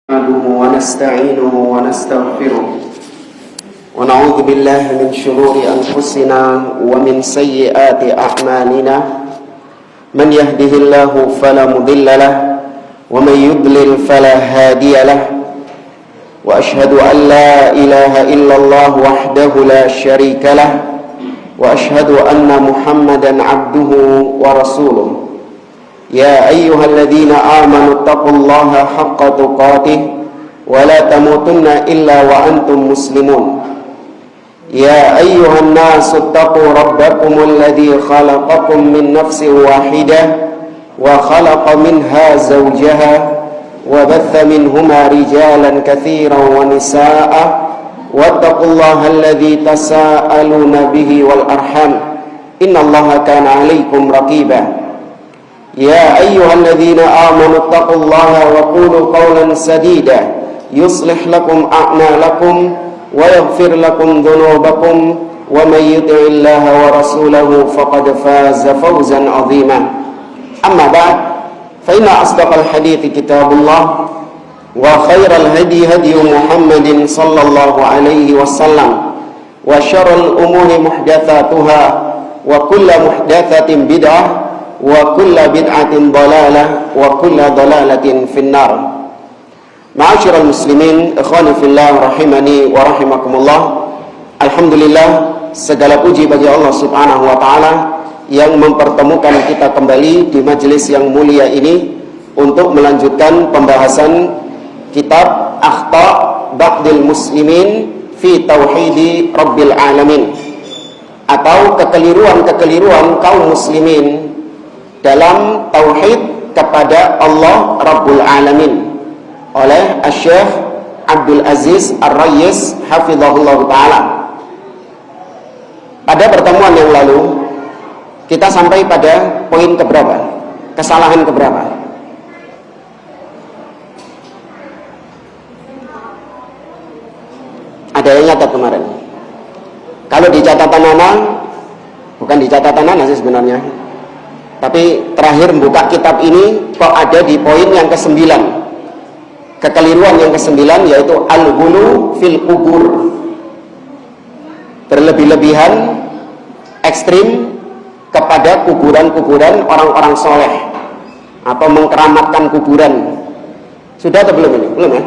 نحمده ونستعينه ونستغفره ونعوذ بالله من شرور أنفسنا ومن سيئات أعمالنا من يهده الله فلا مضل له ومن يضلل فلا هادي له وأشهد أن لا إله إلا الله وحده لا شريك له وأشهد أن محمدا عبده ورسوله يا أيها الذين آمنوا اتقوا الله حق تقاته ولا تموتن إلا وأنتم مسلمون يا أيها الناس اتقوا ربكم الذي خلقكم من نفس واحدة وخلق منها زوجها وبث منهما رجالا كثيرا ونساء واتقوا الله الذي تساءلون به والأرحام إن الله كان عليكم رقيبا يا أيها الذين آمنوا اتقوا الله وقولوا قولا سديدا يصلح لكم أعمالكم ويغفر لكم ذنوبكم ومن يطع الله ورسوله فقد فاز فوزا عظيما أما بعد فإن أصدق الحديث كتاب الله وخير الهدي هدي محمد صلى الله عليه وسلم وشر الأمور محدثاتها وكل محدثة بدعة wa kulla bid'atin dhalalah wa kulla dhalalatin finnar. Ma'asyiral muslimin, ikhwani fillah rahimani wa rahimakumullah. Alhamdulillah, segala puji bagi Allah Subhanahu wa taala yang mempertemukan kita kembali di majelis yang mulia ini untuk melanjutkan pembahasan kitab Akhta' Ba'dil Muslimin fi Tauhidi Rabbil Alamin, atau kekeliruan-kekeliruan kaum muslimin dalam tauhid kepada Allah Rabbul Alamin oleh Syekh Abdul Aziz Ar-Rayyis hafizahullah ta'ala. Pada pertemuan yang lalu kita sampai pada poin keberapa? Kesalahan keberapa? Ada yang nyatat kemarin? Kalau di catatan Ana, bukan di catatan Ana sih sebenarnya, tapi terakhir membuka kitab ini kok ada di poin yang ke-9. Kekeliruan yang ke-9 yaitu al-ghulu fil kubur. Berlebih-lebihan, ekstrim kepada kuburan-kuburan orang-orang soleh, atau mengkeramatkan kuburan. Sudah atau belum ini? Belum ya?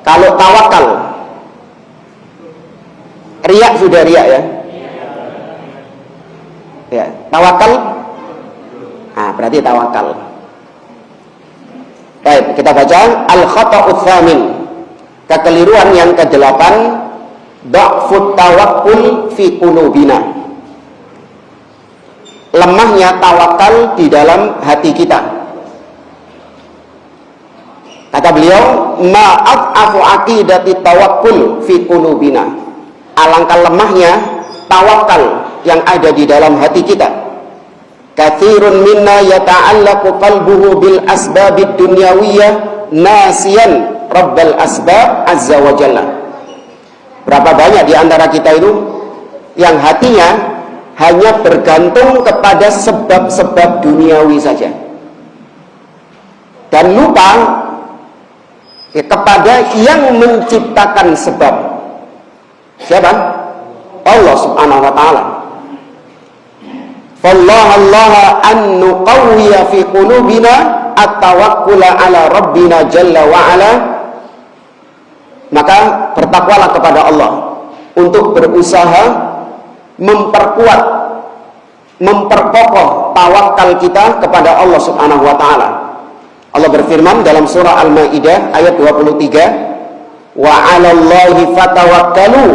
Kalau tawakal, riya sudah riya ya? Ya, tawakal. Nah, berarti tawakal. Baik, kita baca al-khata'ut tsamin. Kekeliruan yang ke-8, dha'fut tawakkul fi qulubina. Lemahnya tawakal di dalam hati kita. Kata beliau, ma'ad'afu aqidati tawakkul fi qulubina. Alangkah lemahnya tawakal yang ada di dalam hati kita. Katsirun minna yata'allaqu qalbuhu bil asbabid dunyawiyah nasiyan rabbal asbab azza wa jalla. Berapa banyak di antara kita itu yang hatinya hanya bergantung kepada sebab-sebab duniawi saja dan lupa kepada yang menciptakan sebab. Siapa? Allah Subhanahu wa ta'ala. Fallaha an nuqawwiya fi qulubina at-tawakkula ala rabbina jalla wa ala. Maka bertakwalah kepada Allah untuk berusaha memperkuat, memperkokoh tawakal kita kepada Allah Subhanahu wa ta'ala. Allah berfirman dalam surah Al-Maidah ayat 23, wa 'alallahi fatawakkalu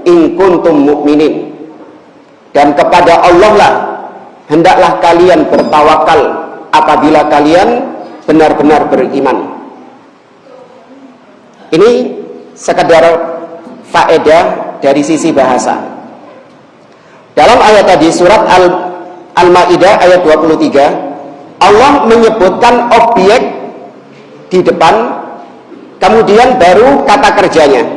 in kuntum mu'minin. Dan kepada Allah lah hendaklah kalian bertawakal apabila kalian benar-benar beriman. Ini sekedar faedah dari sisi bahasa. Dalam ayat tadi surat Al-Maidah ayat 23, Allah menyebutkan objek di depan, kemudian baru kata kerjanya.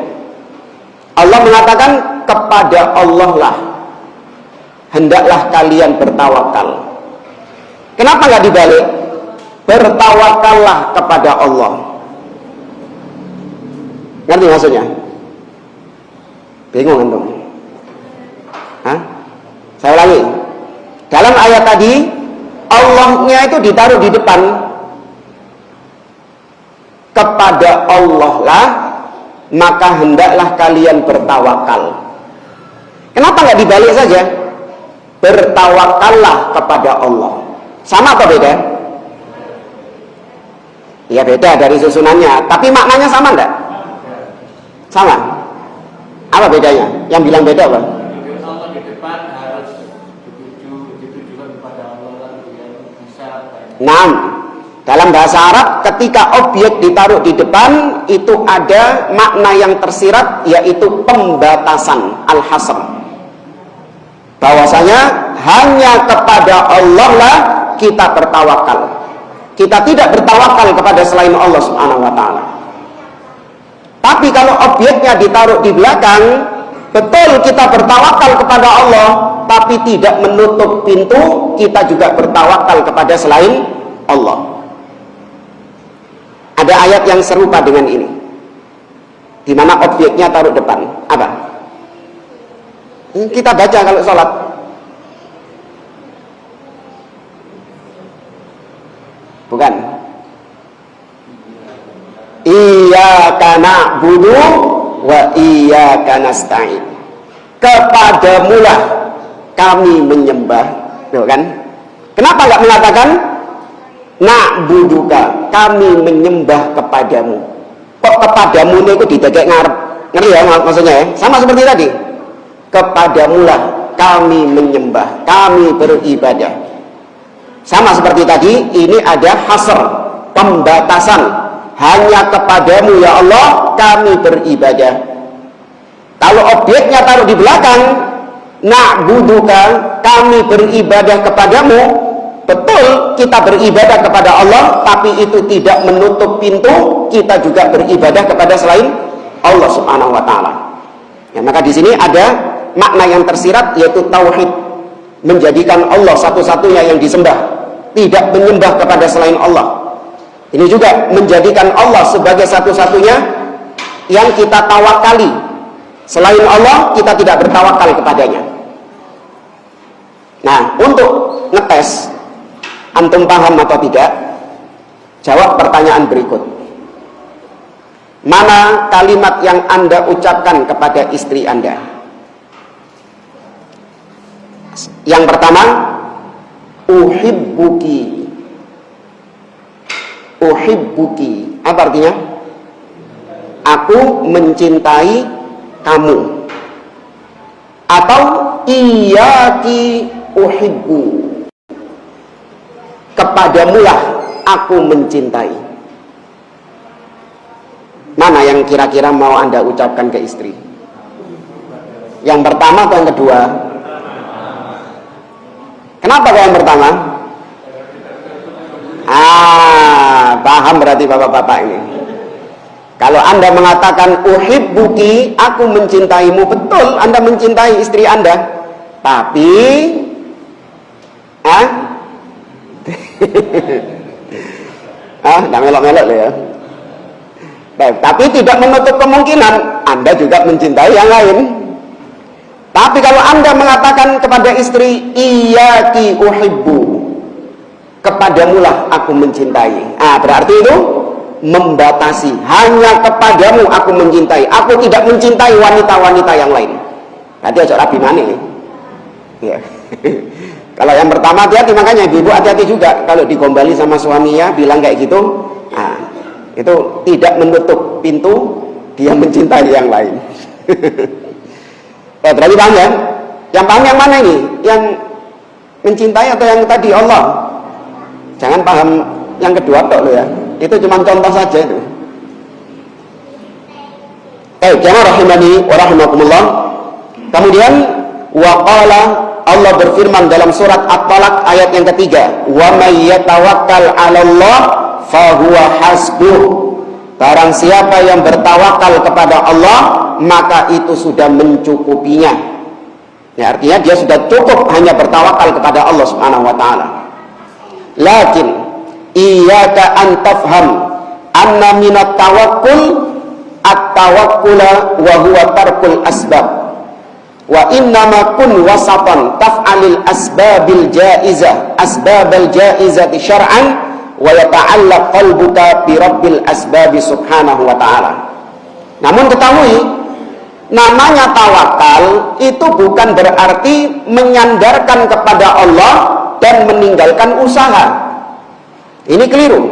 Allah mengatakan kepada Allah lah hendaklah kalian bertawakal. Kenapa nggak dibalik? bertawakallah kepada Allah. Ngerti maksudnya? Bingung antum? Hah? Saya ulangi. Dalam ayat tadi, Allahnya itu ditaruh di depan. Kepada Allah lah, maka hendaklah kalian bertawakal. Kenapa nggak dibalik saja? Bertawakallah kepada Allah. Sama apa beda? Ya beda dari susunannya, tapi maknanya sama enggak? Sama. Apa bedanya? Yang bilang beda apa? Allah di depan harus ditujukan kepada Allah yang bisa. Nah, dalam bahasa Arab ketika objek ditaruh di depan itu ada makna yang tersirat, yaitu pembatasan, al-hasr. Bahwasanya hanya kepada Allah lah kita bertawakal. Kita tidak bertawakal kepada selain Allah Subhanahu wa taala. Tapi kalau objeknya ditaruh di belakang, betul kita bertawakal kepada Allah, tapi tidak menutup pintu kita juga bertawakal kepada selain Allah. Ada ayat yang serupa dengan ini, di mana objeknya taruh depan. Apa? Kita baca kalau sholat. Bukan. Iyyaka na'budu wa iyyaka nasta'in. Kepadamulah kami menyembah. Tuh kan? Kenapa enggak mengatakan na'buduka, kami menyembah kepadamu? Kok kepadamu itu didekek ngarep? Ngerti ya maksudnya ya? Sama seperti tadi. Kepadamulah kami menyembah, kami beribadah. Sama seperti tadi, ini ada hasr, pembatasan. Hanya kepadamu ya Allah kami beribadah. Kalau objeknya taruh di belakang, na'buduka, kami beribadah kepadamu, betul kita beribadah kepada Allah, tapi itu tidak menutup pintu kita juga beribadah kepada selain Allah Subhanahu wa taala. Ya, maka di sini ada makna yang tersirat, yaitu tauhid, menjadikan Allah satu-satunya yang disembah, tidak menyembah kepada selain Allah. Ini juga menjadikan Allah sebagai satu-satunya yang kita tawakali. Selain Allah kita tidak bertawakal kepadanya. Nah, untuk ngetes antum paham atau tidak, jawab pertanyaan berikut. Mana kalimat yang Anda ucapkan kepada istri Anda? Yang pertama, uhibbuki. Uhibbuki, apa artinya? Aku mencintai kamu. Atau iyyaki uhibbu, kepadamulah aku mencintai. Mana yang kira-kira mau Anda ucapkan ke istri? Yang pertama atau yang kedua? Kenapa yang pertama? Paham berarti bapak-bapak ini. Kalau Anda mengatakan uhibbuki, aku mencintaimu, betul Anda mencintai istri Anda. Tapi nggak melok-melok ya. Baik, tapi tidak menutup kemungkinan Anda juga mencintai yang lain. Tapi kalau Anda mengatakan kepada istri iyyaki uhibbu, kepadamulah aku mencintai, berarti itu membatasi, hanya kepadamu aku mencintai, aku tidak mencintai wanita-wanita yang lain. Berarti ojo rabi maneh ya. Kalau yang pertama hati-hati, makanya ibu hati-hati juga kalau digombali sama suaminya bilang kayak gitu. Itu tidak menutup pintu dia mencintai yang lain. Berarti paham ya? Yang paham yang mana ini? Yang mencintai atau yang tadi Allah? Jangan paham yang kedua tok lo ya. Itu cuma contoh saja itu. Jamaah rahimani wa rahimakumullah. Kemudian waqala, Allah berfirman dalam surat At-Talaq ayat yang ketiga, wa may yatawakkal 'alallah fahuwa hasbuh. Barang siapa yang bertawakal kepada Allah, maka itu sudah mencukupinya. Ya, artinya dia sudah cukup hanya bertawakal kepada Allah Subhanahu wa taala. Lakin iyyaka an tafham anna minat tawakkul at-tawakkula wa huwa tarkul asbab wa innama kun wasatan taf'alil asbabal jaizati syar'an wa yata'allaq qalbuka bi rabbil asbabi subhanahu wa ta'ala. Namun ketahui, namanya tawakal itu bukan berarti menyandarkan kepada Allah dan meninggalkan usaha. Ini keliru.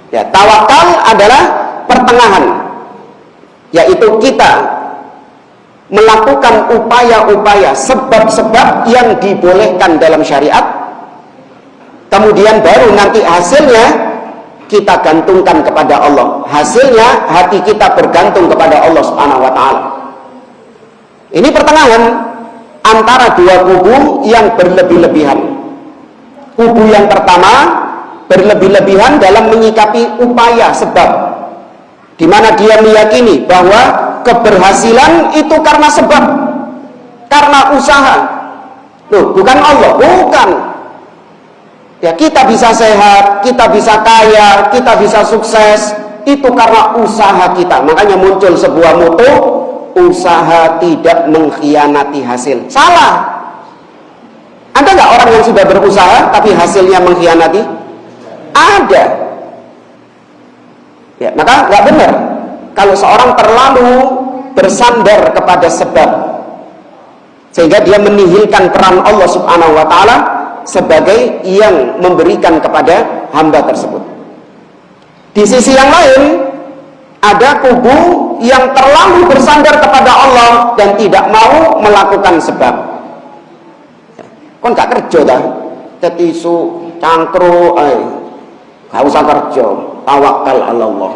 Ya, tawakal adalah pertengahan, yaitu kita melakukan upaya-upaya, sebab-sebab yang dibolehkan dalam syariat, kemudian baru nanti hasilnya kita gantungkan kepada Allah. Hasilnya hati kita bergantung kepada Allah Subhanahu wa ta'ala. Ini pertengahan antara dua kubu yang berlebih-lebihan. Kubu yang pertama berlebih-lebihan dalam menyikapi upaya sebab, di mana dia meyakini bahwa keberhasilan itu karena sebab, karena usaha. Loh, bukan Allah, bukan. Ya, kita bisa sehat, kita bisa kaya, kita bisa sukses, itu karena usaha kita. Makanya muncul sebuah moto, usaha tidak mengkhianati hasil. Salah. Ada nggak orang yang sudah berusaha tapi hasilnya mengkhianati? Ada. Ya, maka nggak benar kalau seorang terlalu bersandar kepada sebab sehingga dia menihilkan peran Allah Subhanahu wa ta'ala sebagai yang memberikan kepada hamba tersebut. Di sisi yang lain, ada kubu yang terlalu bersandar kepada Allah dan tidak mau melakukan sebab. Kon gak kerja dah, tetisu, cangkru, gak usah kerja, tawakal Allah.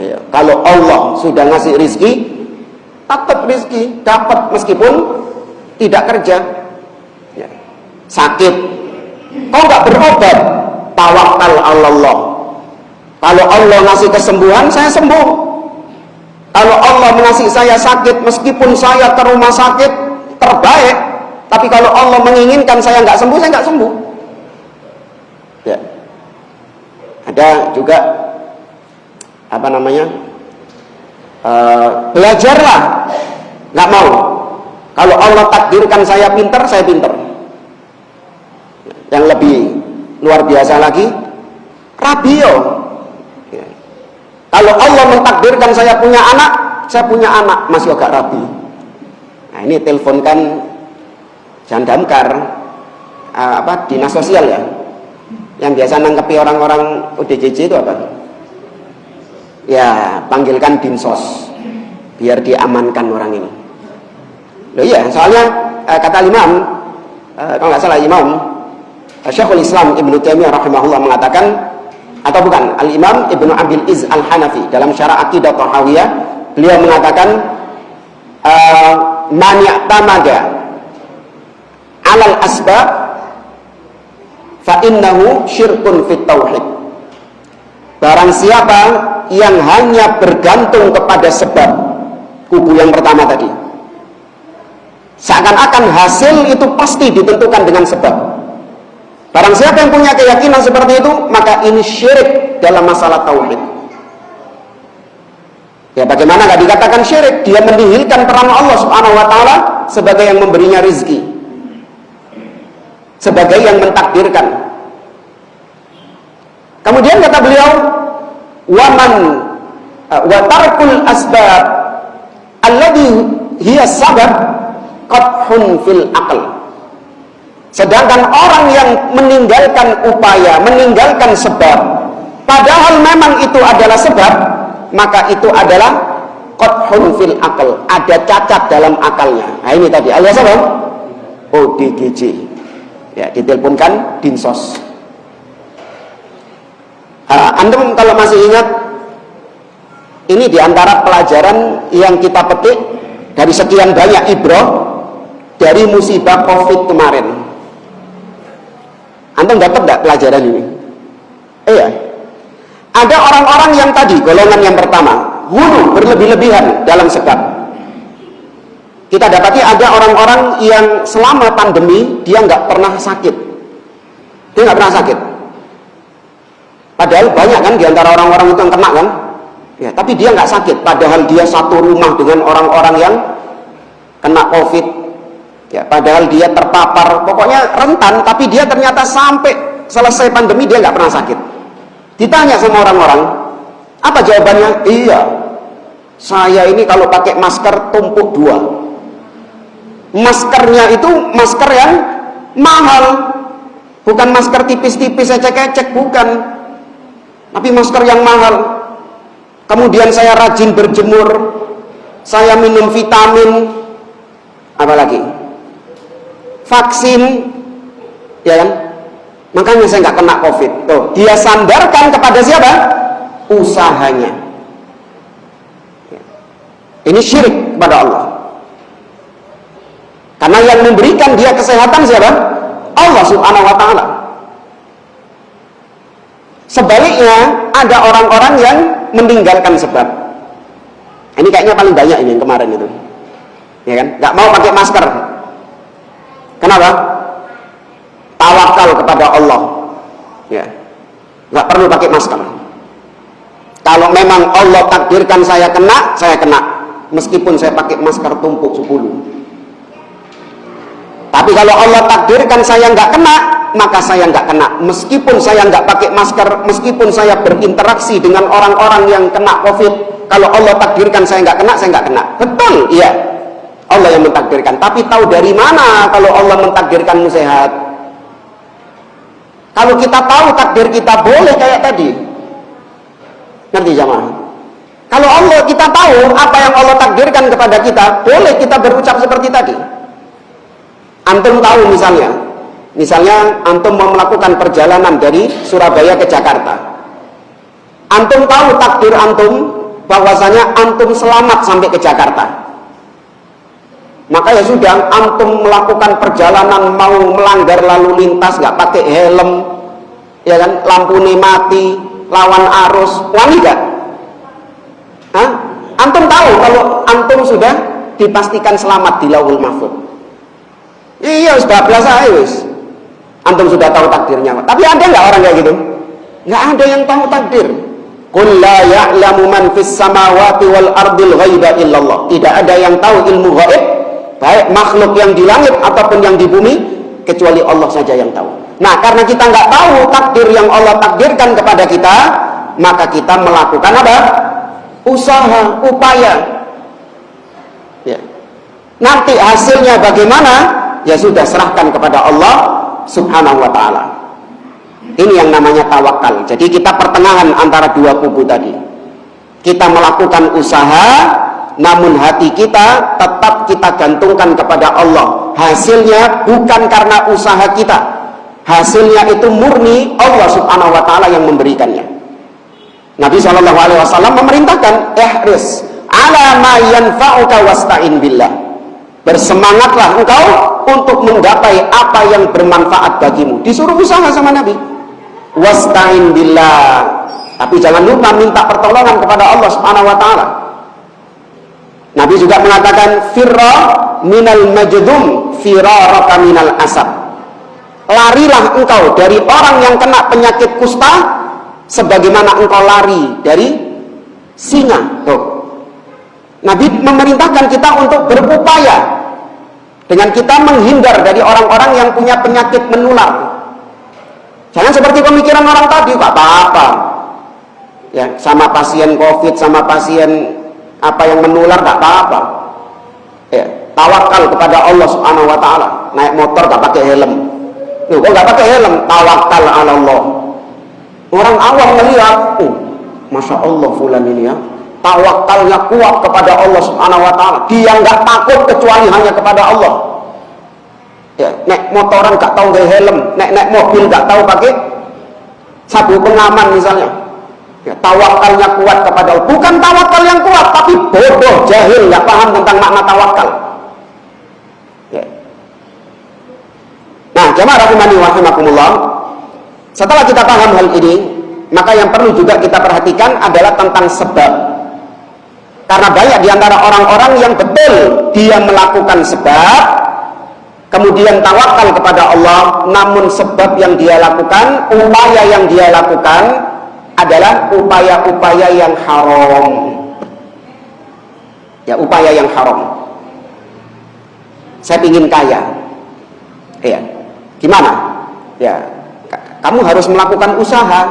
Ya, kalau Allah sudah ngasih rizki, tetap rizki dapat meskipun tidak kerja. Ya. Sakit, kau nggak berobat, tawakal Allah. Kalau Allah ngasih kesembuhan, saya sembuh. Kalau Allah mengasih saya sakit, meskipun saya ke rumah sakit terbaik, tapi kalau Allah menginginkan saya nggak sembuh, saya nggak sembuh. Ya. Ada juga belajarlah, nggak mau. Kalau Allah takdirkan saya pintar, saya pintar. Yang lebih luar biasa lagi, radio. Ya. Kalau Allah mentakdirkan saya punya anak, masih agak rabi. Nah, ini teleponkan Jandamkar, dinas sosial ya, yang biasa nangkepi orang-orang ODGJ itu apa? Ya, panggilkan dinsos biar diamankan orang ini. Loh iya, soalnya kata Imam, kalau nggak salah Imam Syekhul Islam Ibnu Taimiyah rahimahullah mengatakan, atau bukan, Al-Imam Ibnu Abil Iz Al-Hanafi dalam Syarah Aqidah Thahawiyah, beliau mengatakan man ya'tamada 'alal asbab fa innahu syirkun fit tauhid. Barang siapa yang hanya bergantung kepada sebab, kubu yang pertama tadi, seakan-akan hasil itu pasti ditentukan dengan sebab. Barang siapa yang punya keyakinan seperti itu, maka ini syirik dalam masalah tauhid. Ya, bagaimana gak dikatakan syirik? Dia menihilkan peran Allah Subhanahu wa ta'ala sebagai yang memberinya rizki, sebagai yang mentakdirkan. Kemudian kata beliau, wa tarkul asbab alladhi hiya sabab qadhun fil aql. Sedangkan orang yang meninggalkan upaya, meninggalkan sebab, padahal memang itu adalah sebab, maka itu adalah qadhun fil aql, ada cacat dalam akalnya. Nah ini tadi alias apa? ODGJ. Ya, diteleponkan dinsos. Antum kalau masih ingat, ini diantara pelajaran yang kita petik dari sekian banyak ibrah dari musibah COVID kemarin. Antum dapat enggak pelajaran ini? Iya. Ada orang-orang yang tadi, golongan yang pertama, ghulu, berlebih-lebihan dalam sebab. Kita dapati ada orang-orang yang selama pandemi dia nggak pernah sakit. Dia nggak pernah sakit. Padahal banyak kan diantara orang-orang itu yang kena kan, ya, tapi dia nggak sakit. Padahal dia satu rumah dengan orang-orang yang kena COVID, ya, padahal dia terpapar, pokoknya rentan, tapi dia ternyata sampai selesai pandemi dia nggak pernah sakit. Ditanya sama orang-orang, apa jawabannya? Iya, saya ini kalau pakai masker tumpuk 2. Maskernya itu masker yang mahal, bukan masker tipis-tipis ecek-ecek, bukan, tapi masker yang mahal. Kemudian saya rajin berjemur, saya minum vitamin, apalagi vaksin, ya kan? Makanya saya nggak kena COVID. Tuh, dia sandarkan kepada siapa? Usahanya. Ini syirik kepada Allah. Karena yang memberikan dia kesehatan siapa? Allah Subhanahu wa ta'ala. Sebaliknya, ada orang-orang yang meninggalkan sebab. Ini kayaknya paling banyak ini yang kemarin itu, ya kan? Nggak mau pakai masker. Kenapa? Tawakal kepada Allah, ya, nggak perlu pakai masker. Kalau memang Allah takdirkan saya kena, meskipun saya pakai masker tumpuk 10. Tapi kalau Allah takdirkan saya nggak kena, maka saya nggak kena. Meskipun saya nggak pakai masker, meskipun saya berinteraksi dengan orang-orang yang kena COVID, kalau Allah takdirkan saya nggak kena. Betul, iya. Allah yang mentakdirkan. Tapi tahu dari mana kalau Allah mentakdirkanmu sehat? Kalau kita tahu takdir kita boleh kayak tadi. Ngerti jamaah? Kalau Allah kita tahu apa yang Allah takdirkan kepada kita, boleh kita berucap seperti tadi. Antum tahu misalnya antum mau melakukan perjalanan dari Surabaya ke Jakarta. Antum tahu takdir antum bahwasanya antum selamat sampai ke Jakarta. Maka ya sudah, antum melakukan perjalanan mau melanggar lalu lintas nggak pakai helm, ya kan, lampu mati, lawan arus, wani gak? Antum tahu kalau antum sudah dipastikan selamat di Lauhul Mahfuz. Iya, sudah biasa wis. Antum sudah tahu takdirnya. Tapi ada nggak orang kayak gitu? Nggak ada yang tahu takdir. Qul la ya'lamu man fis samawati wal ardil ghaiba illallah. Tidak ada yang tahu ilmu gaib, baik makhluk yang di langit ataupun yang di bumi, kecuali Allah saja yang tahu. Nah, karena kita nggak tahu takdir yang Allah takdirkan kepada kita, maka kita melakukan apa? Usaha, upaya. Ya. Nanti hasilnya bagaimana? Ya sudah, serahkan kepada Allah Subhanahu wa ta'ala. Ini yang namanya tawakal. Jadi kita pertengahan antara dua kubu tadi. Kita melakukan usaha, namun hati kita tetap kita gantungkan kepada Allah. Hasilnya bukan karena usaha kita, hasilnya itu murni Allah Subhanahu wa ta'ala yang memberikannya. Nabi SAW memerintahkan, ihris ala ma yanfa'uka wasta'in billah. Bersemangatlah engkau untuk menggapai apa yang bermanfaat bagimu. Disuruh usaha sama Nabi. Wasta'in billah. Tapi jangan lupa minta pertolongan kepada Allah Subhanahu wa ta'ala. Nabi juga mengatakan, firra minal majdum firaraka minal asab. Larilah engkau dari orang yang kena penyakit kusta sebagaimana engkau lari dari singa. Tuh. Nabi memerintahkan kita untuk berupaya dengan kita menghindar dari orang-orang yang punya penyakit menular. Jangan seperti pemikiran orang tadi, gak apa-apa. Ya, sama pasien COVID, sama pasien apa yang menular gak apa-apa. Ya, tawakal kepada Allah Subhanahu wa ta'ala. Naik motor gak pakai helm. Loh, kok gak pakai helm? Tawakal ala Allah. Orang awam melihat, Masya Allah fulan ini ya, tawakalnya kuat kepada Allah Subhanahu wa ta'ala. Dia nggak takut kecuali hanya kepada Allah. Ya, nek motoran nggak tahu pakai helm, nek mobil nggak tahu pakai sabuk pengaman misalnya. Ya, tawakalnya kuat kepada Allah. Bukan tawakal yang kuat, tapi bodoh, jahil, nggak paham tentang makna tawakal. Ya. Nah, jamaah rahimani wa rahimakumullah. Setelah kita paham hal ini, maka yang perlu juga kita perhatikan adalah tentang sebab. Karena banyak diantara orang-orang yang betul dia melakukan sebab, kemudian tawakal kepada Allah, namun sebab yang dia lakukan, upaya yang dia lakukan adalah upaya-upaya yang haram. Ya, upaya yang haram. Saya ingin kaya. Ya. Gimana? Ya, kamu harus melakukan usaha.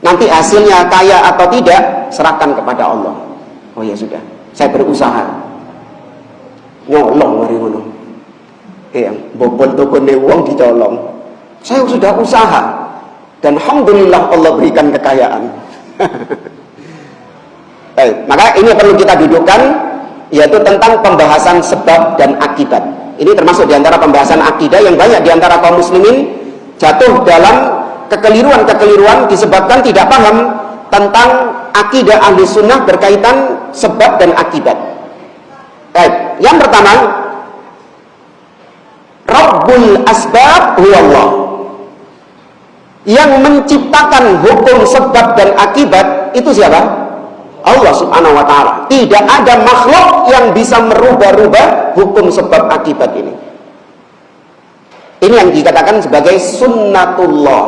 Nanti hasilnya kaya atau tidak serahkan kepada Allah. Oh ya sudah, saya berusaha. Nyolong mari ngono. Bobol tokone wong dicolong. Saya sudah usaha dan alhamdulillah Allah berikan kekayaan. Baik, maka ini perlu kita dudukkan, yaitu tentang pembahasan sebab dan akibat. Ini termasuk diantara pembahasan akidah yang banyak diantara kaum muslimin jatuh dalam kekeliruan-kekeliruan disebabkan tidak paham tentang akidah ahli sunnah berkaitan sebab dan akibat. Baik, yang pertama, Rabbul asbab huwa Allah. Yang menciptakan hukum sebab dan akibat itu siapa? Allah subhanahu wa ta'ala. Tidak ada makhluk yang bisa merubah-rubah hukum sebab akibat ini. Ini yang dikatakan sebagai sunnatullah.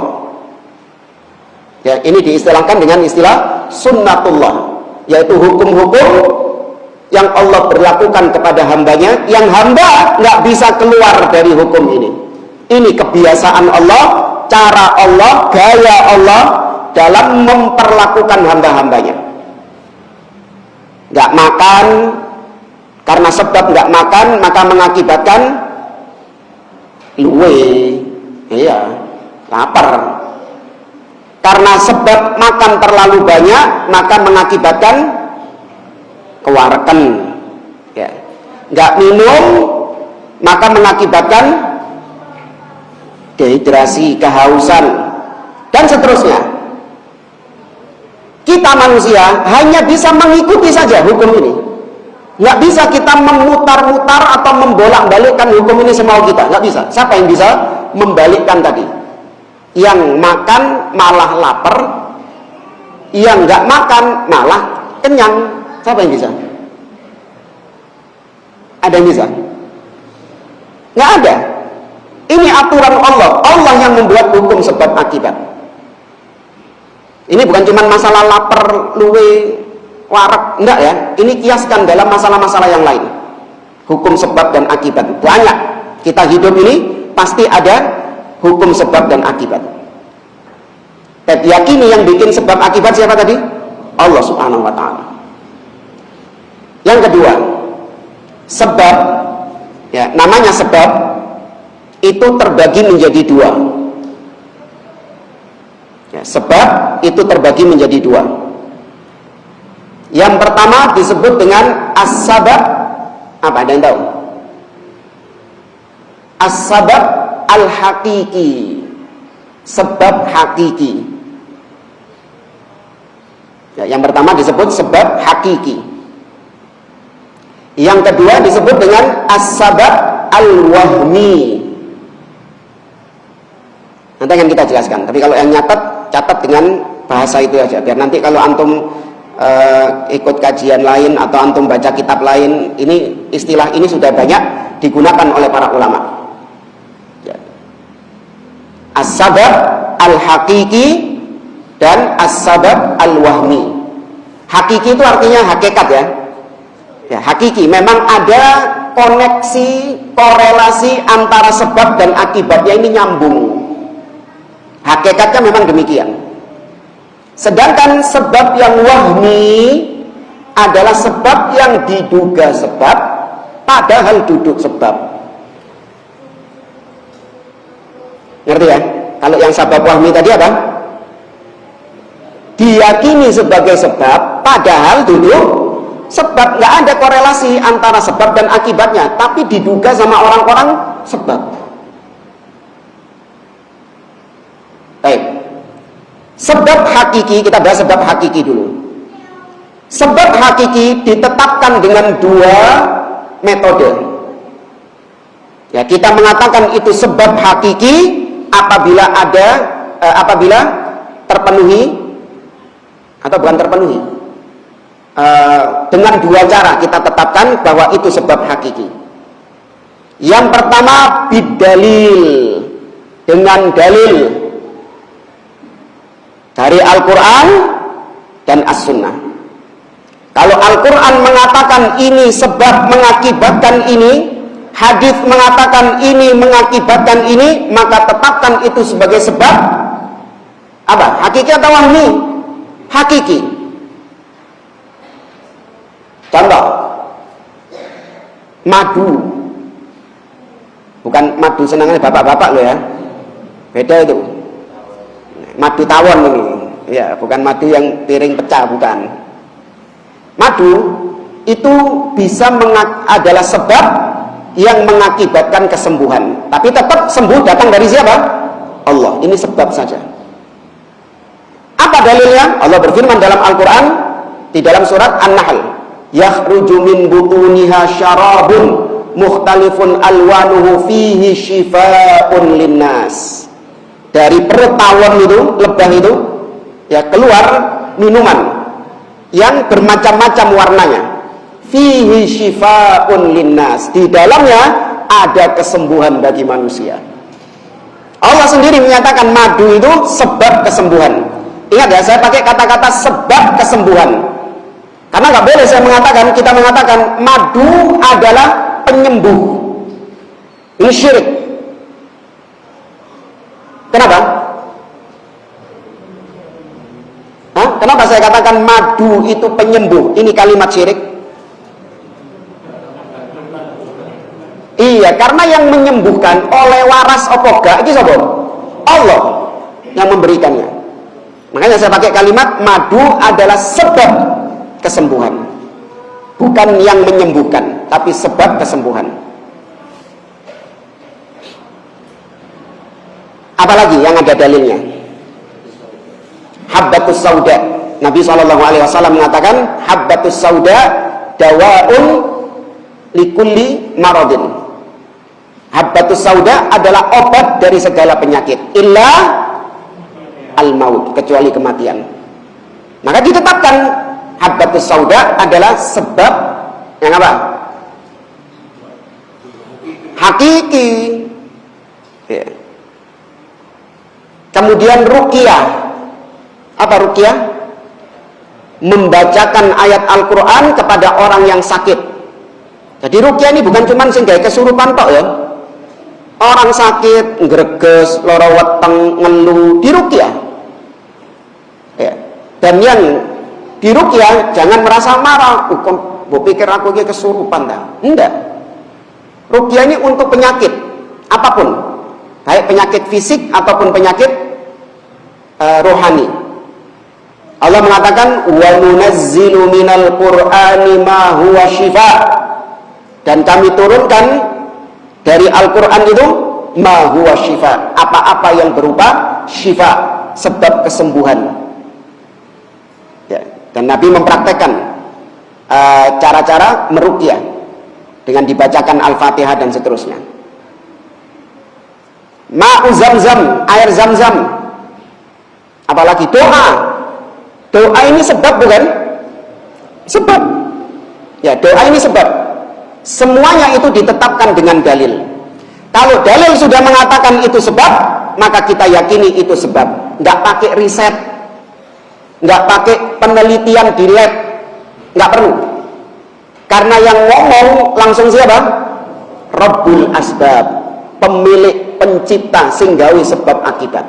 Ya, ini diistilahkan dengan istilah sunnatullah, yaitu hukum-hukum yang Allah berlakukan kepada hambanya, yang hamba nggak bisa keluar dari hukum ini. Ini kebiasaan Allah, cara Allah, gaya Allah dalam memperlakukan hamba-hambanya. Nggak makan, karena sebab nggak makan maka mengakibatkan luwe, iya, lapar. Karena sebab makan terlalu banyak maka mengakibatkan kewareken, ya. Nggak minum maka mengakibatkan dehidrasi, kehausan, dan seterusnya. Kita manusia hanya bisa mengikuti saja hukum ini. Nggak bisa kita memutar-mutar atau membolak-balikkan hukum ini semau kita. Nggak bisa. Siapa yang bisa membalikkan tadi? Yang makan malah lapar, yang nggak makan malah kenyang. Siapa yang bisa? Ada yang bisa? Nggak ada. Ini aturan Allah. Allah yang membuat hukum sebab akibat. Ini bukan cuma masalah lapar, luwe, warak, enggak ya. Ini kiaskan dalam masalah-masalah yang lain. Hukum sebab dan akibat. Banyak. Kita hidup ini pasti ada hukum sebab dan akibat. Dan yakini yang bikin sebab akibat siapa tadi? Allah subhanahu wa ta'ala. Yang kedua, sebab, ya, namanya sebab itu terbagi menjadi dua. Ya, sebab itu terbagi menjadi dua. Yang pertama disebut dengan as-sabab. Apa, ada yang tahu? As-sabab al-hakiki, sebab hakiki. Ya, yang pertama disebut sebab hakiki. Yang kedua disebut dengan as-sabab al-wahmi. Nanti akan kita jelaskan. Tapi kalau yang catat dengan bahasa itu aja. Biar nanti kalau antum ikut kajian lain atau antum baca kitab lain, ini istilah ini sudah banyak digunakan oleh para ulama. As-sabab al-hakiki dan as-sabab al-wahmi. Hakiki itu artinya hakikat ya. Ya, hakiki memang ada koneksi, korelasi antara sebab dan akibatnya ini nyambung. Hakikatnya memang demikian. Sedangkan sebab yang wahmi adalah sebab yang diduga sebab padahal duduk sebab. Ngerti ya? Kalau yang sebab wahmi tadi apa? Diyakini sebagai sebab padahal duduk sebab. Nggak ada korelasi antara sebab dan akibatnya, tapi diduga sama orang-orang sebab. Baik. Sebab hakiki, kita bahas sebab hakiki dulu. Sebab hakiki ditetapkan dengan dua metode. Ya, kita mengatakan itu sebab hakiki apabila terpenuhi atau bukan terpenuhi. Dengan dua cara kita tetapkan bahwa itu sebab hakiki. Yang pertama bidalil, dengan dalil. dari Al-Quran dan As-Sunnah. Kalau Al-Quran mengatakan ini sebab mengakibatkan ini, hadis mengatakan ini mengakibatkan ini, maka tetapkan itu sebagai sebab apa? Hakiki atau wahmi? Hakiki. Contoh, madu, bukan madu senangannya bapak-bapak loh ya, beda itu. Madu tawon ini, ya, bukan madu yang piring pecah, bukan. Madu itu bisa adalah sebab yang mengakibatkan kesembuhan, tapi tetap sembuh datang dari siapa? Allah. Ini sebab saja. Apa dalilnya? Allah berfirman dalam Al-Quran di dalam surat An-Nahl, yakhruju min butuniha syarabun mukhtalifun alwanuhu fihi shifaa'un linnas. Dari perut tawon itu, lebah itu, ya, keluar minuman yang bermacam-macam warnanya. Fihi shifaa'un linnas. Di dalamnya ada kesembuhan bagi manusia. Allah sendiri menyatakan madu itu sebab kesembuhan. Ingat ya, saya pakai kata-kata sebab kesembuhan. Karena nggak boleh kita mengatakan madu adalah penyembuh. Ini syirik. Kenapa? Kenapa saya katakan madu itu penyembuh? Ini kalimat syirik. Iya, karena yang menyembuhkan oleh waras apa gak iki sapa? Allah yang memberikannya. Makanya saya pakai kalimat madu adalah sebab kesembuhan. Bukan yang menyembuhkan, tapi sebab kesembuhan. Apalagi yang ada dalilnya? Habbatus sauda. Nabi SAW mengatakan habbatus sauda dawaun likulli maradin. Habbatus sauda adalah obat dari segala penyakit, illa al-maut, kecuali kematian. Maka ditetapkan habbatus sauda adalah sebab yang apa? Hakiki. Ya. Kemudian ruqyah. Apa ruqyah? Membacakan ayat Al-Quran kepada orang yang sakit. Jadi ruqyah ini bukan cuma sing gawe kesurupan tok ya. Orang sakit, greges, lara weteng, ngeluh, diruqyah. Ya. Dan yang diruqyah jangan merasa marah. Mbok pikir aku iki kesurupan ta? Enggak. Ruqyah ini untuk penyakit apapun. Baik penyakit fisik ataupun penyakit rohani. Allah mengatakan wa nunazzilu minal qur'ani ma huwa shifa. Dan kami turunkan dari Al-Quran itu ma huwa shifa, apa-apa yang berupa shifa, sebab kesembuhan. Ya. Dan Nabi mempraktekkan cara-cara meruqyah dengan dibacakan Al-Fatihah dan seterusnya. Ma'u Zamzam, air Zamzam. Apalagi doa. Doa ini sebab bukan? Sebab. Ya, doa ini sebab. Semuanya itu ditetapkan dengan dalil. Kalau dalil sudah mengatakan itu sebab, maka kita yakini itu sebab. Nggak pakai riset, nggak pakai penelitian di lab, nggak perlu. Karena yang ngomong langsung siapa? Rabbul Asbab, pemilik, pencipta, singgawi sebab akibat.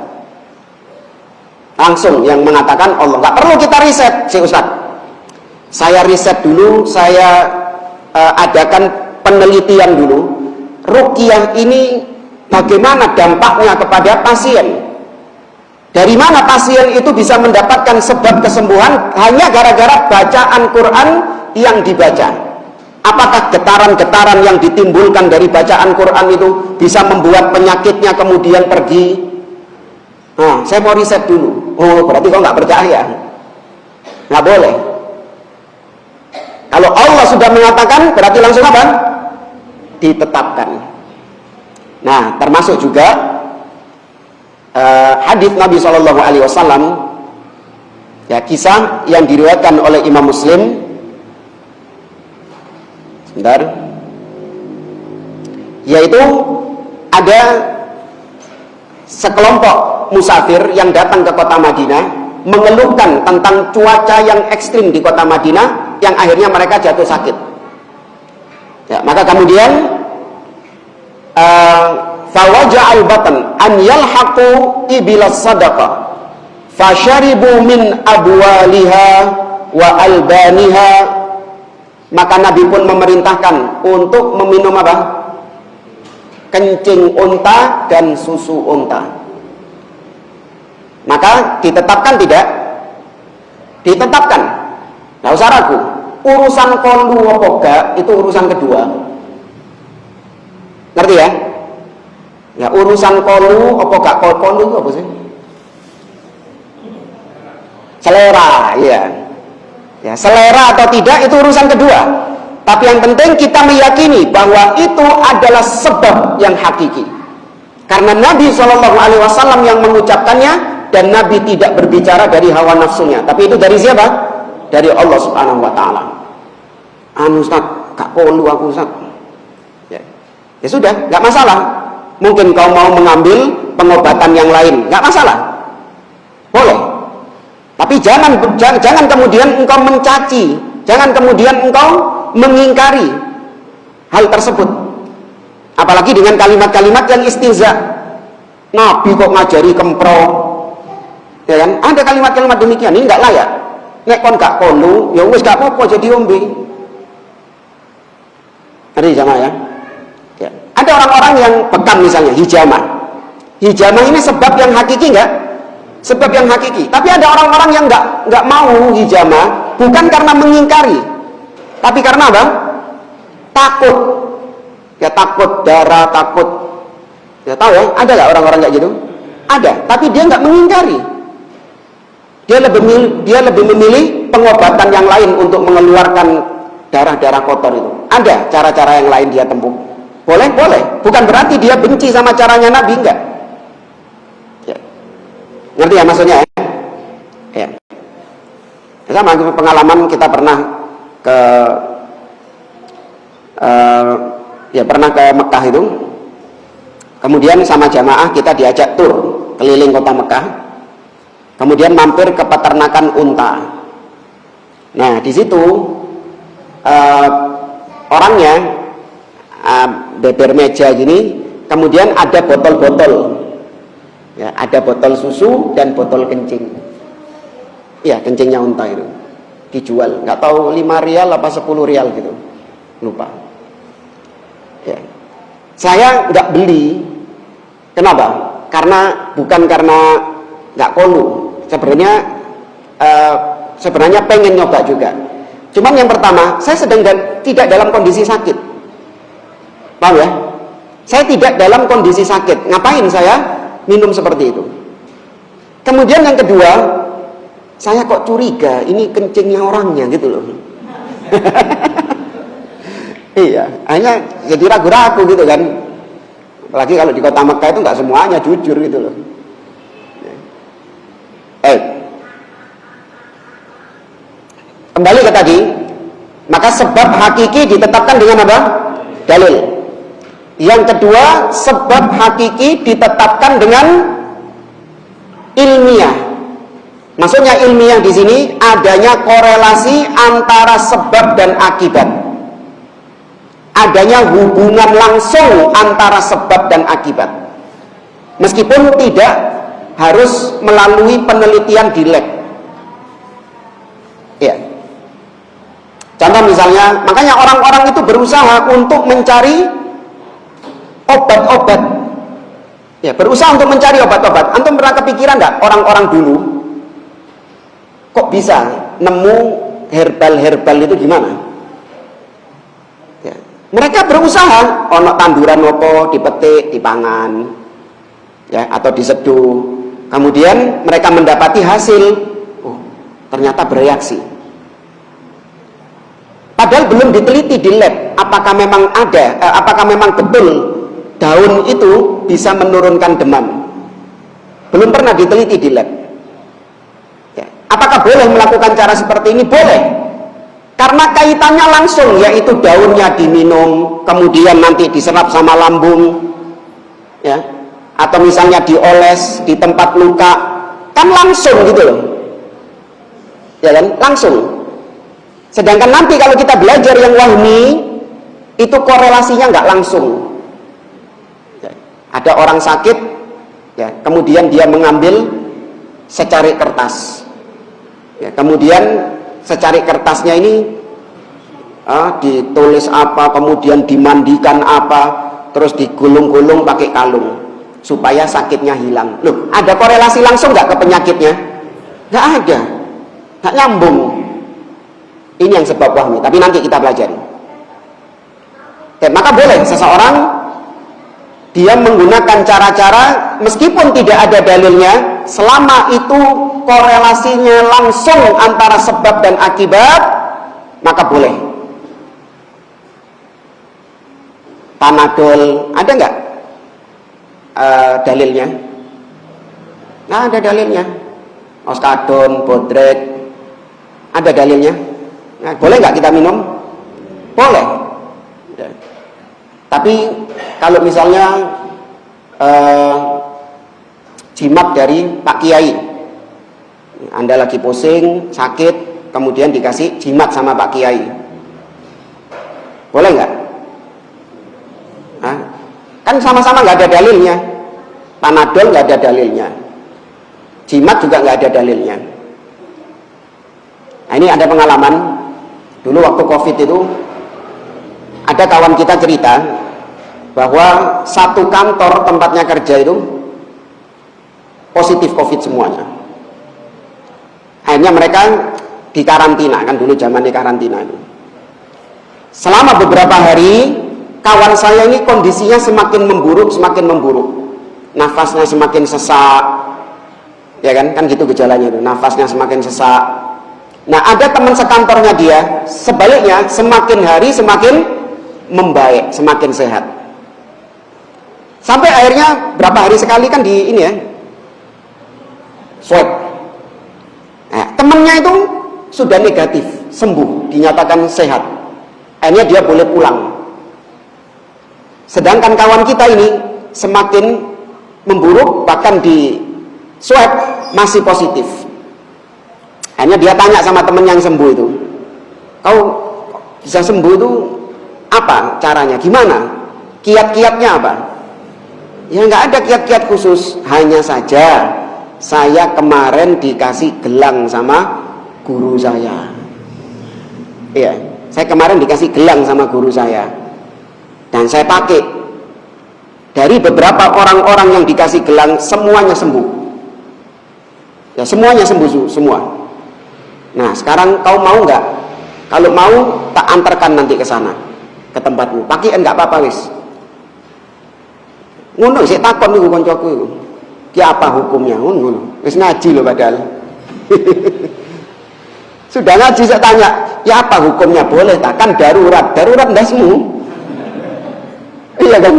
Langsung yang mengatakan Allah. Nggak perlu kita riset, si Ustaz. Saya riset dulu, saya adakan penelitian dulu. Ruqyah ini bagaimana dampaknya kepada pasien? Dari mana pasien itu bisa mendapatkan sebab kesembuhan hanya gara-gara bacaan Quran yang dibaca? Apakah getaran-getaran yang ditimbulkan dari bacaan Quran itu bisa membuat penyakitnya kemudian pergi? Nah, saya mau riset dulu. Oh, berarti kau nggak percaya? Nggak boleh. Kalau Allah sudah mengatakan, berarti langsung apa? Ditetapkan. Nah, termasuk juga hadis Nabi SAW, ya, kisah yang diriwayatkan oleh Imam Muslim. Sebentar. Yaitu ada sekelompok musafir yang datang ke kota Madinah mengeluhkan tentang cuaca yang ekstrim di kota Madinah yang akhirnya mereka jatuh sakit. Ya, maka kemudian fawaja'al batan an yalhaqu ibilas sadaqah fasharibu min abwaliha wa albaniha, maka Nabi pun memerintahkan untuk meminum apa? Kencing unta dan susu unta. Maka ditetapkan tidak? Ditetapkan. Nah, usah ragu. Urusan kolu apa gak itu urusan kedua. Ngerti ya? Ya, urusan kolu apa gak kolu itu apa sih? Selera, ya. Ya, selera atau tidak itu urusan kedua. Tapi yang penting kita meyakini bahwa itu adalah sebab yang hakiki. Karena Nabi SAW yang mengucapkannya, dan Nabi tidak berbicara dari hawa nafsunya. Tapi itu dari siapa? Dari Allah Subhanahu wa taala. Anu Ustaz, gak kolu aku Ustaz. Ya. Ya sudah, gak masalah. Mungkin kau mau mengambil pengobatan yang lain, gak masalah. Boleh. Tapi jangan kemudian engkau mencaci, jangan kemudian engkau mengingkari hal tersebut. Apalagi dengan kalimat-kalimat yang istihza. Nabi kok ngajari kempro, ya kan? Ada kalimat-kalimat demikian, ini nggak layak. Nek kon gak kolu, ya wis gak apa-apa jadi ombe. Ngerti sama ya? Ya. Ada orang-orang yang bekam misalnya hijamah. Hijamah ini sebab yang hakiki enggak? Sebab yang hakiki. Tapi ada orang-orang yang nggak mau hijamah bukan karena mengingkari, tapi karena apa? Takut. Ya takut darah, takut. Ya tahu ya, ada nggak orang-orang kayak gitu? Ada, tapi dia nggak mengingkari. Dia lebih memilih pengobatan yang lain untuk mengeluarkan darah-darah kotor itu. Ada cara-cara yang lain dia tempuh. Boleh. Bukan berarti dia benci sama caranya Nabi, enggak. Ya. Ngerti ya maksudnya ya? Ya. Sama pengalaman kita pernah pernah ke Mekah itu. Kemudian sama jamaah kita diajak tur keliling kota Mekah. Kemudian mampir ke peternakan unta. Nah, di situ orangnya beber meja gini, kemudian ada botol-botol. Ya, ada botol susu dan botol kencing. Iya, kencingnya unta itu dijual, nggak tahu 5 rial apa 10 rial gitu, lupa. Ya. Saya nggak beli. Kenapa? Bukan karena nggak kolu. Sebenarnya pengen nyoba juga. Cuman yang pertama, saya sedang tidak dalam kondisi sakit. Paham ya? Saya tidak dalam kondisi sakit. Ngapain saya minum seperti itu? Kemudian yang kedua, saya kok curiga ini kencingnya orangnya gitu loh. Iya, hanya jadi ragu-ragu gitu kan. Apalagi kalau di kota Mekah itu nggak semuanya jujur gitu loh. Kembali ke tadi, maka sebab hakiki ditetapkan dengan apa? Dalil. Yang kedua, sebab hakiki ditetapkan dengan ilmiah. Maksudnya ilmiah di sini adanya korelasi antara sebab dan akibat. Adanya hubungan langsung antara sebab dan akibat. Meskipun tidak harus melalui penelitian di lab. Ya. Contoh misalnya, makanya orang-orang itu berusaha untuk mencari obat-obat. Ya, berusaha untuk mencari obat-obat. Antum pernah kepikiran nggak orang-orang dulu kok bisa nemu herbal-herbal itu gimana? Ya. Mereka berusaha, ono tanduran opo dipetik, dipangan, ya, atau diseduh. Kemudian mereka mendapati hasil, ternyata bereaksi. Padahal belum diteliti di lab apakah memang betul daun itu bisa menurunkan demam. Belum pernah diteliti di lab. Ya. Apakah boleh melakukan cara seperti ini? Boleh. Karena kaitannya langsung, yaitu daunnya diminum, kemudian nanti diserap sama lambung, ya, atau misalnya dioles di tempat luka, kan langsung gitu loh. Ya kan? Langsung. Sedangkan nanti kalau kita belajar yang wahmi, itu korelasinya nggak langsung. Ya. Ada orang sakit, ya, kemudian dia mengambil secari kertas. Ya, kemudian secari kertasnya ini ditulis apa, kemudian dimandikan apa, terus digulung-gulung pakai kalung supaya sakitnya hilang. Loh, ada korelasi langsung nggak ke penyakitnya? Nggak ada, nggak nyambung. Ini yang sebab wahmi, tapi nanti kita pelajari. Maka boleh seseorang dia menggunakan cara-cara meskipun tidak ada dalilnya, selama itu korelasinya langsung antara sebab dan akibat, maka boleh. Panadol, ada nggak dalilnya? Nggak ada dalilnya. Oskadon, Bodrek, ada dalilnya? Nah, boleh nggak kita minum? Boleh. Ya. Tapi kalau misalnya jimat dari Pak Kiai, Anda lagi pusing, sakit, kemudian dikasih jimat sama Pak Kiai, boleh nggak? Kan sama-sama nggak ada dalilnya. Panadol nggak ada dalilnya, jimat juga nggak ada dalilnya. Nah, ini ada pengalaman. Dulu waktu COVID itu, ada kawan kita cerita bahwa satu kantor tempatnya kerja itu positif COVID semuanya. Akhirnya mereka dikarantina, kan dulu zaman di karantina itu. Selama beberapa hari, kawan saya ini kondisinya semakin memburuk, nafasnya semakin sesak, ya kan gitu gejalanya itu, nafasnya semakin sesak. Nah, ada teman sekantornya dia, sebaliknya semakin hari semakin membaik, semakin sehat. Sampai akhirnya berapa hari sekali kan di ini ya, swab. Nah, temannya itu sudah negatif, sembuh, dinyatakan sehat. Akhirnya dia boleh pulang. Sedangkan kawan kita ini semakin memburuk, bahkan di swab masih positif. Hanya dia tanya sama temen yang sembuh itu, kau bisa sembuh itu apa caranya, gimana, kiat-kiatnya apa? Ya nggak ada kiat-kiat khusus, hanya saja saya kemarin dikasih gelang sama guru saya. Iya, saya kemarin dikasih gelang sama guru saya, dan saya pakai. Dari beberapa orang-orang yang dikasih gelang, semuanya sembuh. Ya, semuanya sembuh semua. Nah, sekarang kau mau nggak? Kalau mau, tak antarkan nanti ke sana, ke tempatmu. Pakaian nggak apa-apa wis. Ngono sik takon niku kancaku iku. Ki apa hukumnya? Ngono. Wis ngaji loh padahal. Sudah ngaji saya tanya, ya apa hukumnya? Boleh tak? Kan darurat ndasmu. Iya kan?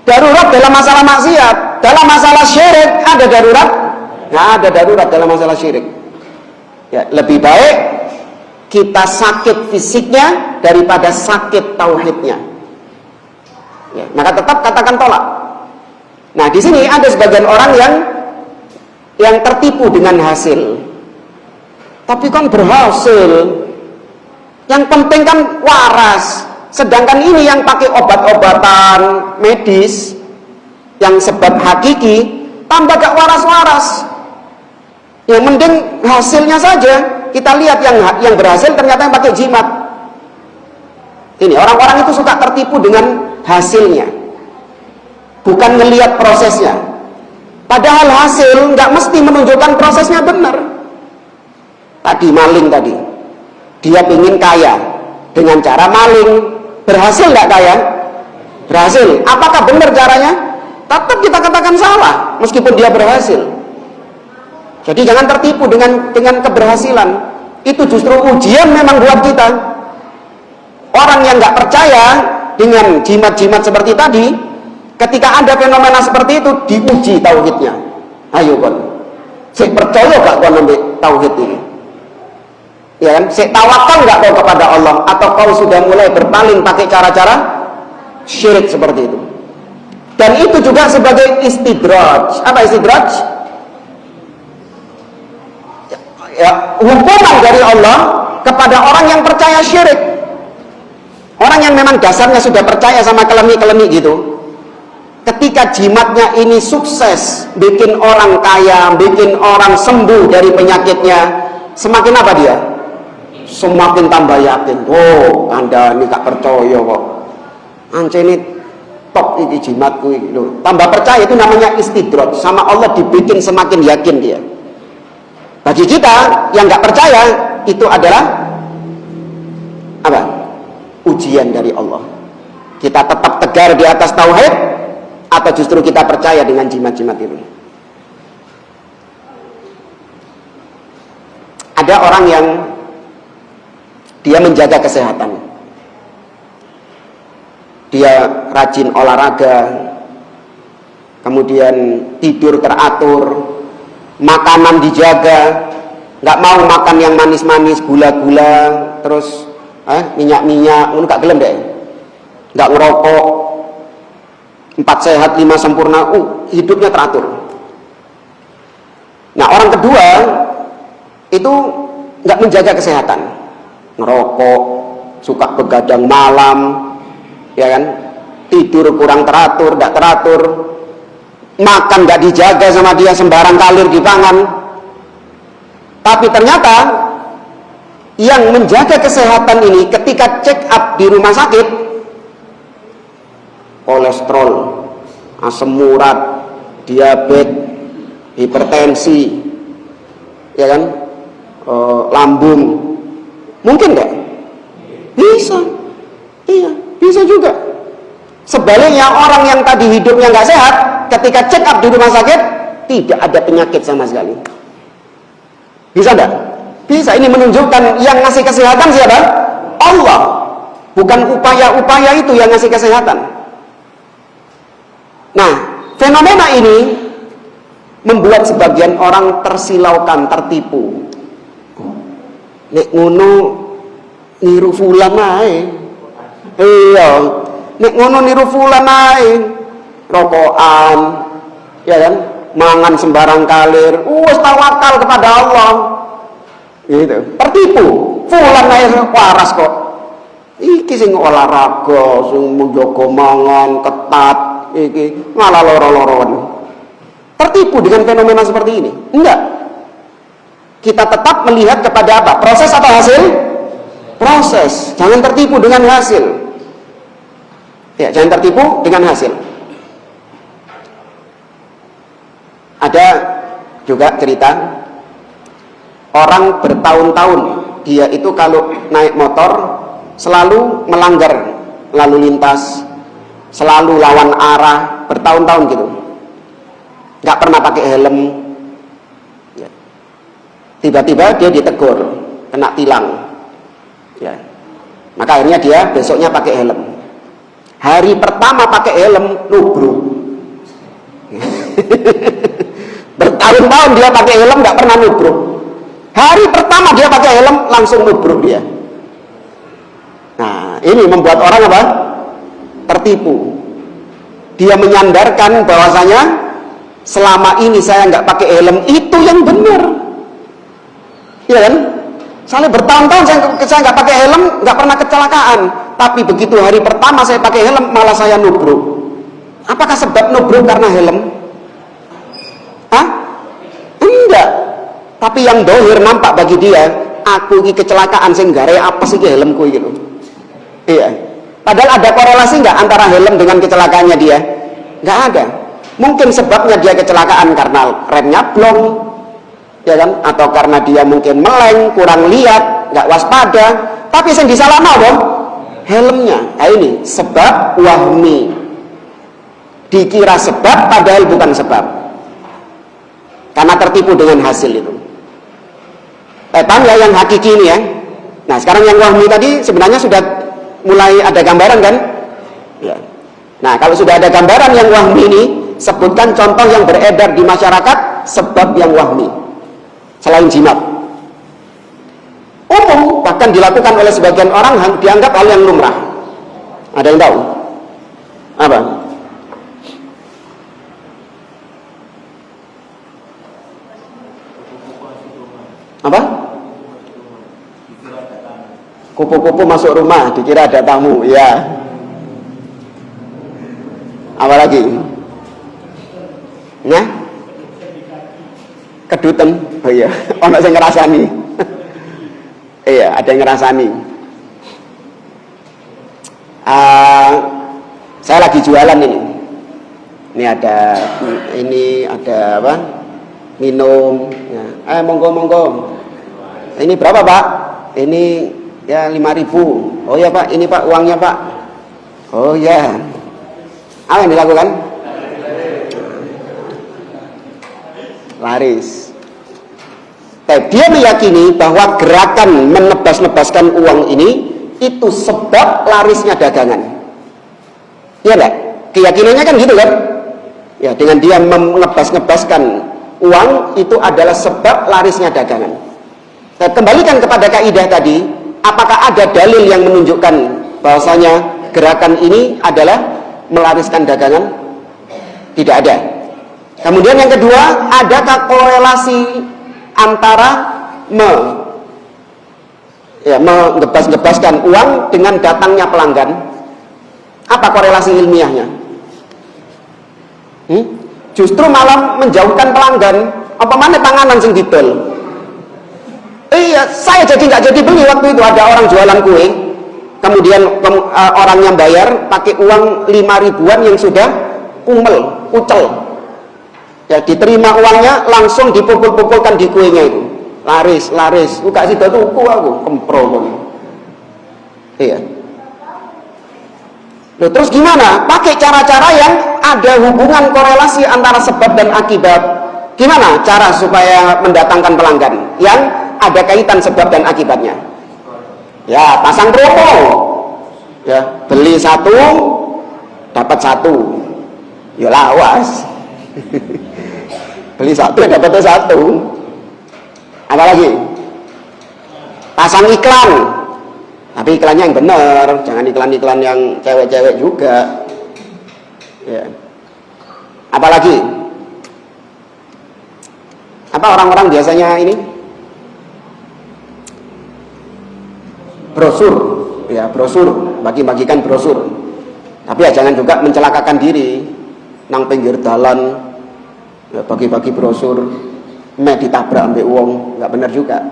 Darurat dalam masalah maksiat, dalam masalah syirik ada darurat? Nggak ada darurat dalam masalah syirik. Ya, lebih baik kita sakit fisiknya daripada sakit tauhidnya. Ya, maka tetap katakan tolak. Nah, di sini ada sebagian orang yang tertipu dengan hasil. Tapi kan berhasil. Yang penting kan waras. Sedangkan ini yang pakai obat-obatan medis yang sebab hakiki, tambah gak waras-waras. Yang mending hasilnya saja. Kita lihat yang berhasil ternyata yang pakai jimat. Ini orang-orang itu suka tertipu dengan hasilnya, bukan melihat prosesnya. Padahal hasil nggak mesti menunjukkan prosesnya benar. Tadi maling tadi, dia ingin kaya dengan cara maling, berhasil nggak kaya? Berhasil. Apakah benar caranya? Tetap kita katakan salah, meskipun dia berhasil. Jadi jangan tertipu dengan keberhasilan. Itu justru ujian memang buat kita. Orang yang nggak percaya dengan jimat-jimat seperti tadi, ketika ada fenomena seperti itu, diuji tauhidnya. Ayo kon, saya percaya gak kon ambil tauhid ini? Ya kan? Saya tawakal gak kau kepada Allah? Atau kau sudah mulai berpaling pakai cara-cara syirik seperti itu? Dan itu juga sebagai istidraj. Apa istidraj? hukuman dari Allah kepada orang yang percaya syirik. Orang yang memang dasarnya sudah percaya sama kelemi-kelemi gitu. Ketika jimatnya ini sukses, bikin orang kaya, bikin orang sembuh dari penyakitnya, semakin apa dia? Semakin tambah yakin. Oh, Anda ini gak percaya kok. Ance ini top ini jimatku itu. Tambah percaya, itu namanya istidroj. Sama Allah dibikin semakin yakin dia. Bagi kita yang gak percaya, itu adalah apa? Ujian dari Allah. Kita tetap tegar di atas tauhid, atau justru kita percaya dengan jimat-jimat itu. Ada orang yang dia menjaga kesehatan, dia rajin olahraga, kemudian tidur teratur, makanan dijaga, nggak mau makan yang manis-manis, gula-gula, terus minyak-minyak, nggak gelem deh, nggak ngerokok, 4 sehat 5 sempurna, hidupnya teratur. Nah, orang kedua itu nggak menjaga kesehatan, ngerokok, suka begadang malam, ya kan, tidur kurang teratur, nggak teratur, makan nggak dijaga sama dia, sembarang kalir dipangan. Tapi ternyata yang menjaga kesehatan ini ketika check up di rumah sakit, kolesterol, asam urat, diabetes, hipertensi, ya kan, lambung, mungkin nggak? Bisa, iya, bisa juga. Sebaliknya orang yang tadi hidupnya nggak sehat, ketika check up di rumah sakit tidak ada penyakit sama sekali. Bisa nggak? Bisa. Ini menunjukkan yang ngasih kesehatan siapa? Allah. Bukan upaya-upaya itu yang ngasih kesehatan. Nah, fenomena ini membuat sebagian orang tersilaukan, tertipu. Nek ngono niru fulan ae. Iya, nek ngono niru fulan ae. Rokokan, ya kan? Mangan sembarang kalir. Wis tawakal kepada Allah. Gitu. Tertipu. Fulan ae waras kok. Iki sing olahraga, sing menjaga mangan ketat, iki malah loro-loroan. Tertipu dengan fenomena seperti ini? Enggak. Kita tetap melihat kepada apa? Proses atau hasil? Proses. Jangan tertipu dengan hasil. Ya, jangan tertipu dengan hasil. Ada juga cerita orang bertahun-tahun dia itu kalau naik motor selalu melanggar lalu lintas, selalu lawan arah, bertahun-tahun gitu, nggak pernah pakai helm. Ya. Tiba-tiba dia ditegur, kena tilang. Ya. Maka akhirnya dia besoknya pakai helm. Hari pertama pakai helm nubruk. Bertahun-tahun dia pakai helm nggak pernah nubruk. Hari pertama dia pakai helm langsung nubruk dia. Nah, ini membuat orang apa? Tertipu. Dia menyandarkan bahwasanya selama ini saya nggak pakai helm itu yang benar. Iya kan? Soalnya bertahun-tahun saya nggak pakai helm, nggak pernah kecelakaan. Tapi begitu hari pertama saya pakai helm malah saya nubruk. Apakah sebab nubruk karena helm? Hah? Enggak. Tapi yang dohir nampak bagi dia, aku ini kecelakaan sehingga apa sih helmku gitu. Iya. Padahal ada korelasi nggak antara helm dengan kecelakaannya dia? Nggak ada. Mungkin sebabnya dia kecelakaan karena remnya blong, ya kan? Atau karena dia mungkin meleng, kurang lihat, nggak waspada. Tapi yang disalahkan dong helmnya. Nah ini sebab wahmi. Dikira sebab padahal bukan sebab. Karena tertipu dengan hasil itu. Paham ya yang hakiki ini ya. Nah sekarang yang wahmi tadi sebenarnya sudah mulai ada gambaran kan? Ya. Nah kalau sudah ada gambaran yang wahmi ini, sebutkan contoh yang beredar di masyarakat sebab yang wahmi selain jimat. Umum bahkan dilakukan oleh sebagian orang dianggap hal yang lumrah. Ada yang tahu? Apa? Apa? Kupu-kupu masuk rumah dikira ada tamu. Ya. Apa lagi? Nah, kedutan. Oh iya, ono sing ngrasani. Iya, ada yang ngerasani. Saya lagi jualan ini. Ini ada apa? Minum. Ya. Monggo. Ini berapa, Pak? Ini ya 5.000. Oh ya, Pak. Ini, Pak, uangnya, Pak. Oh ya. Apa yang dilakukan? Laris. Dia meyakini bahwa gerakan menebas-nebaskan uang ini itu sebab larisnya dagangan. Iya enggak? Keyakinannya kan gitu kan? Ya, dengan dia menebas-nebaskan uang itu adalah sebab larisnya dagangan. Nah, kembalikan kepada kaidah tadi, apakah ada dalil yang menunjukkan bahwasanya gerakan ini adalah melariskan dagangan? Tidak ada. Kemudian yang kedua, adakah korelasi antara mengebas-gebaskan uang dengan datangnya pelanggan? Apa korelasi ilmiahnya? Justru malah menjauhkan pelanggan. Apa mana panganan sing didol? Iya, saya jadi nggak jadi beli waktu itu. Ada orang jualan kue, kemudian orang yang bayar pakai uang 5.000-an yang sudah kucel. Ya, diterima uangnya langsung dipukul-pukulkan di kuenya itu. Laris. Buka situ tuku aku, kempro. Iya. Loh, terus gimana? Pakai cara-cara yang ada hubungan korelasi antara sebab dan akibat. Gimana cara supaya mendatangkan pelanggan yang ada kaitan sebab dan akibatnya? Ya, pasang promo. Ya, beli 1 dapat 1. Ya lawas. Beli 1 dapat 1. Apa lagi? Pasang iklan. Tapi iklannya yang benar, jangan iklan-iklan yang cewek-cewek juga. Ya. Apalagi? Apa orang-orang biasanya ini? Brosur, ya brosur, bagi-bagikan brosur. Tapi ya jangan juga mencelakakan diri, nang pinggir dalan, ya, bagi-bagi brosur, ditabrak ambil uang, nggak benar juga.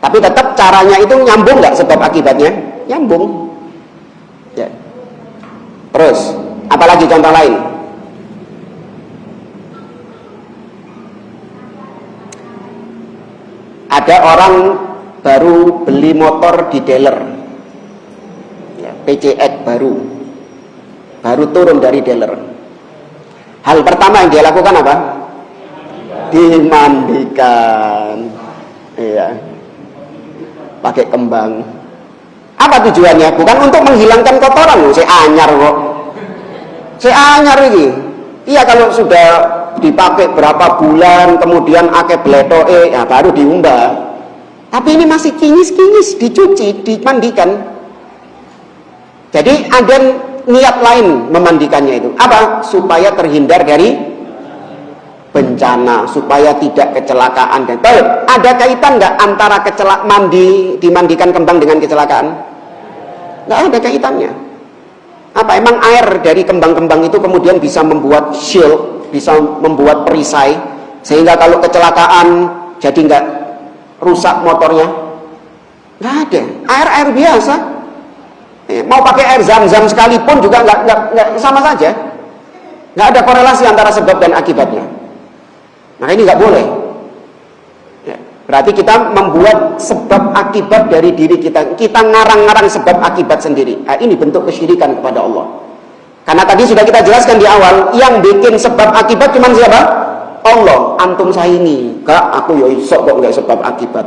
Tapi tetap caranya itu nyambung nggak sebab akibatnya? Nyambung. Ya. Terus, apalagi contoh lain? Ada orang baru beli motor di dealer, ya, PCX baru turun dari dealer. Hal pertama yang dia lakukan apa? Dimandikan. Iya. Pakai kembang. Apa tujuannya? Bukan untuk menghilangkan kotoran. Saya anyar kok. Saya anyar ini. Iya, kalau sudah dipakai berapa bulan kemudian akeh bletoke, ya baru diumbah. Tapi ini masih kinyis-kinyis, dicuci, dimandikan. Jadi ada niat lain memandikannya itu. Apa? Supaya terhindar dari bencana, supaya tidak kecelakaan. Dan baik, ada kaitan nggak antara dimandikan kembang dengan kecelakaan? Nggak ada kaitannya. Apa emang air dari kembang-kembang itu kemudian bisa membuat shield, bisa membuat perisai, sehingga kalau kecelakaan jadi nggak rusak motornya? Nggak ada. Air biasa. Mau pakai air zam-zam sekalipun juga nggak sama saja. Nggak ada korelasi antara sebab dan akibatnya. Nah ini nggak boleh. Ya, berarti kita membuat sebab akibat dari diri kita. Kita ngarang-ngarang sebab akibat sendiri. Nah, ini bentuk kesyirikan kepada Allah. Karena tadi sudah kita jelaskan di awal, yang bikin sebab akibat cuma siapa? Allah. Antum saya ini. Kak, aku ya iso kok nggak sebab akibat.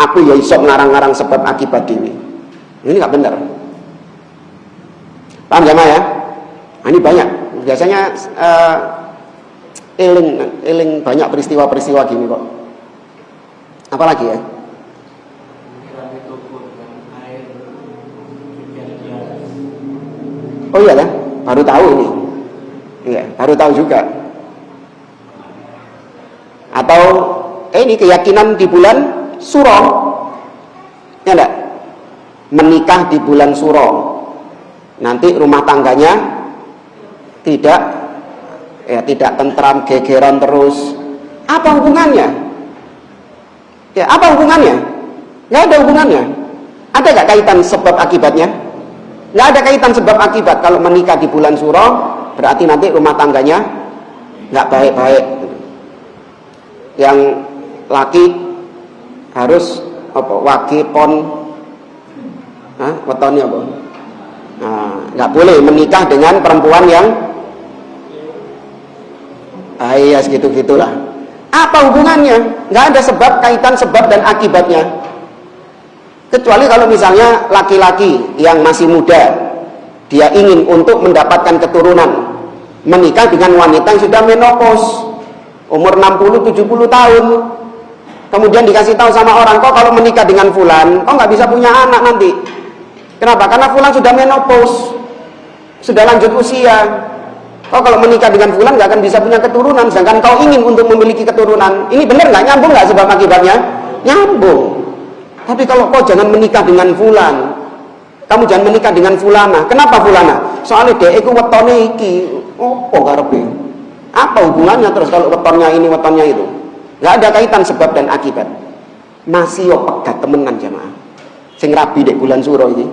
Aku ya iso ngarang-ngarang sebab akibat ini. Ini nggak benar. Paham jamaah ya? Nah, ini banyak. Biasanya eling banyak peristiwa-peristiwa gini kok. Apalagi ya? Oh iya kan? Baru tahu ini. Iya, baru tahu juga. Atau ini keyakinan di bulan Suro, ya enggak? Menikah di bulan Suro, nanti rumah tangganya tidak tentram, gegeran terus. Apa hubungannya? Ya, apa hubungannya? Nggak ada hubungannya. Ada nggak kaitan sebab akibatnya? Nggak ada kaitan sebab akibat. Kalau menikah di bulan Suro, berarti nanti rumah tangganya nggak baik-baik. Yang laki harus apa? Wage pon, wetonnya apa? Nah, nggak boleh menikah dengan perempuan yang iya segitu-gitulah. Apa hubungannya? Nggak ada sebab, kaitan sebab dan akibatnya. Kecuali kalau misalnya laki-laki yang masih muda, dia ingin untuk mendapatkan keturunan, menikah dengan wanita yang sudah menopause, umur 60-70 tahun. Kemudian dikasih tahu sama orang, kok kalau menikah dengan fulan, kok nggak bisa punya anak nanti. Kenapa? Karena fulan sudah menopause, sudah lanjut usia. Kok kalau menikah dengan fulan nggak akan bisa punya keturunan, sedangkan kau ingin untuk memiliki keturunan. Ini benar nggak? Nyambung nggak sebab akibatnya? Nyambung. Tapi kalau kau jangan menikah dengan fulan, kamu jangan menikah dengan fulana. Kenapa fulana? Soalnya dia iku wetone iki. Opo karepe? Apa hubungannya terus kalau wetonnya ini, wetonnya itu? Nggak ada kaitan sebab dan akibat. Masih yo pegat temenan jamaah. Sing rabi dek bulan Suro ini.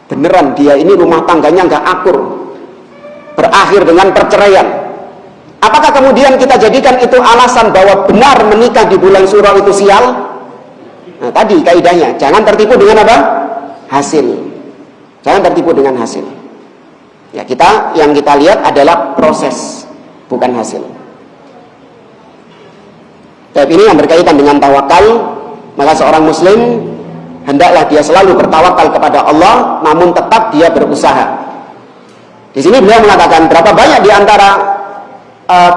Beneran dia ini rumah tangganya nggak akur. Berakhir dengan perceraian. Apakah kemudian kita jadikan itu alasan bahwa benar menikah di bulan Suro itu sial? Nah, tadi kaidahnya, jangan tertipu dengan apa? Hasil. Jangan tertipu dengan hasil. Ya, yang kita lihat adalah proses, bukan hasil. Tapi ini yang berkaitan dengan tawakal, maka seorang muslim hendaklah dia selalu bertawakal kepada Allah, namun tetap dia berusaha. Di sini beliau mengatakan berapa banyak di antara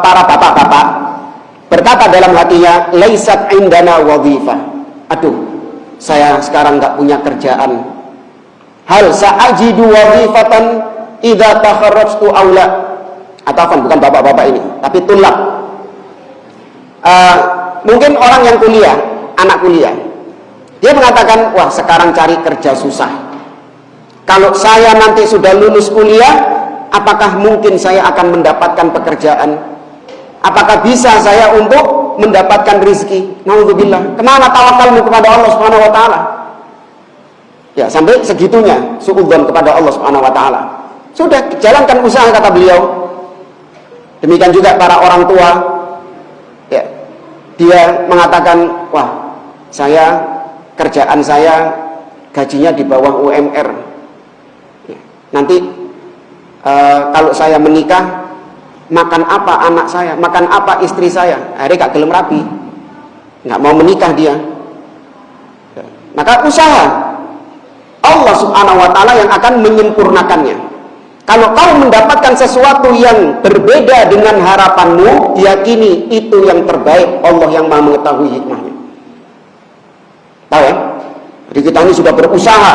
para bapak-bapak berkata dalam hatinya, laisat indana wadhifah. Aduh, saya sekarang nggak punya kerjaan. Hal sa'ajidu wadhifatan idza takharrajtu aula. Atau kan bukan bapak-bapak ini, tapi tulab. Mungkin orang yang kuliah, anak kuliah, dia mengatakan, wah sekarang cari kerja susah. Kalau saya nanti sudah lulus kuliah, apakah mungkin saya akan mendapatkan pekerjaan? Apakah bisa saya untuk mendapatkan rizki? Naudzubillah. Kemana tawakalmu kepada Allah Subhanahu Wa Taala? Ya, sampai segitunya suudzon kepada Allah Subhanahu Wa Taala. Sudah jalankan usaha, kata beliau. Demikian juga para orang tua. Ya, dia mengatakan, wah saya kerjaan saya gajinya di bawah UMR. Ya, nanti kalau saya menikah, makan apa anak saya, makan apa istri saya? Akhirnya gak gelem rapi, nggak mau menikah dia. Ya, maka usaha Allah Subhanahu Wa Taala yang akan menyempurnakannya. Kalau kau mendapatkan sesuatu yang berbeda dengan harapanmu, yakini itu yang terbaik. Allah yang Maha mengetahui hikmahnya. Tahu ya? Jadi kita ini sudah berusaha,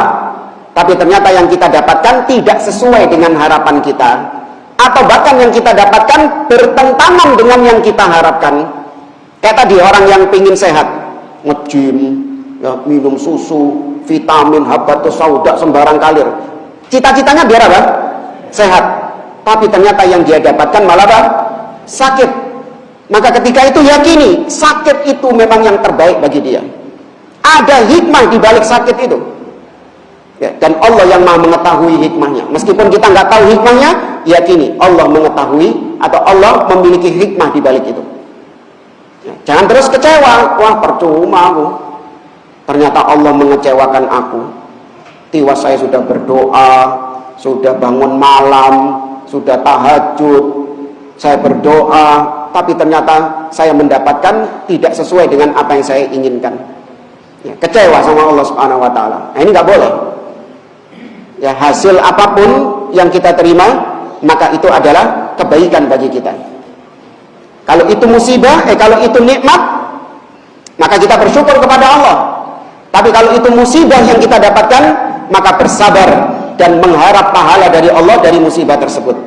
tapi ternyata yang kita dapatkan tidak sesuai dengan harapan kita, atau bahkan yang kita dapatkan bertentangan dengan yang kita harapkan. Kayak tadi orang yang pingin sehat, nge-gym, ya, minum susu, vitamin, habatus sauda, sembarang kalir. Cita-citanya biar apa? Sehat. Tapi ternyata yang dia dapatkan malah apa? Sakit. Maka ketika itu yakini, sakit itu memang yang terbaik bagi dia. Ada hikmah di balik sakit itu. Ya, dan Allah yang Maha mengetahui hikmahnya. Meskipun kita nggak tahu hikmahnya, yakini Allah mengetahui atau Allah memiliki hikmah di balik itu. Ya, jangan terus kecewa. Wah, percuma aku. Ternyata Allah mengecewakan aku. Tiwas saya sudah berdoa, sudah bangun malam, sudah tahajud, saya berdoa, tapi ternyata saya mendapatkan tidak sesuai dengan apa yang saya inginkan. Ya, kecewa sama Allah Subhanahu Wa Taala. Nah, ini nggak boleh. Ya, hasil apapun yang kita terima, maka itu adalah kebaikan bagi kita. Kalau itu musibah, kalau itu nikmat, maka kita bersyukur kepada Allah. Tapi kalau itu musibah yang kita dapatkan, maka bersabar dan mengharap pahala dari Allah dari musibah tersebut.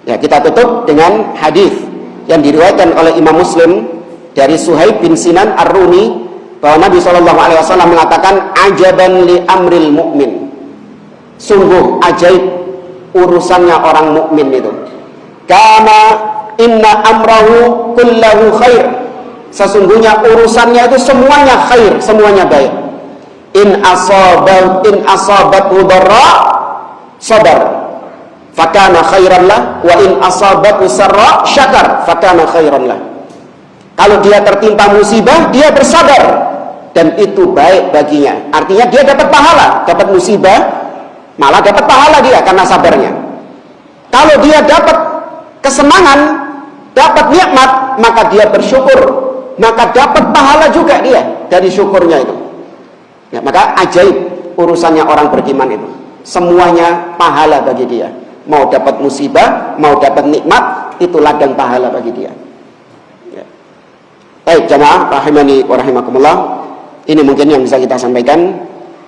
Ya, kita tutup dengan hadis yang diriwayatkan oleh Imam Muslim dari Suhaib bin Sinan Ar-Rumi bahwa Nabi SAW mengatakan ajaban li amril mu'min, sungguh ajaib urusannya orang mukmin itu. Karena inna amrahu kullahu khair, sesungguhnya urusannya itu semuanya khair, semuanya baik. In asabathu dharra sabar fakana khairan lah, wa in asabathu sarra syakar fakana khairan lah. Kalau dia tertimpa musibah, dia bersabar, dan itu baik baginya. Artinya dia dapat pahala, dapat musibah, malah dapat pahala dia karena sabarnya. Kalau dia dapat kesenangan, dapat nikmat, maka dia bersyukur, maka dapat pahala juga dia dari syukurnya itu. Ya, maka ajaib urusannya orang beriman itu. Semuanya pahala bagi dia. Mau dapat musibah, mau dapat nikmat, itu ladang pahala bagi dia. Ya. Baik jamaah rahimani wa rahimakumullah, ini mungkin yang bisa kita sampaikan.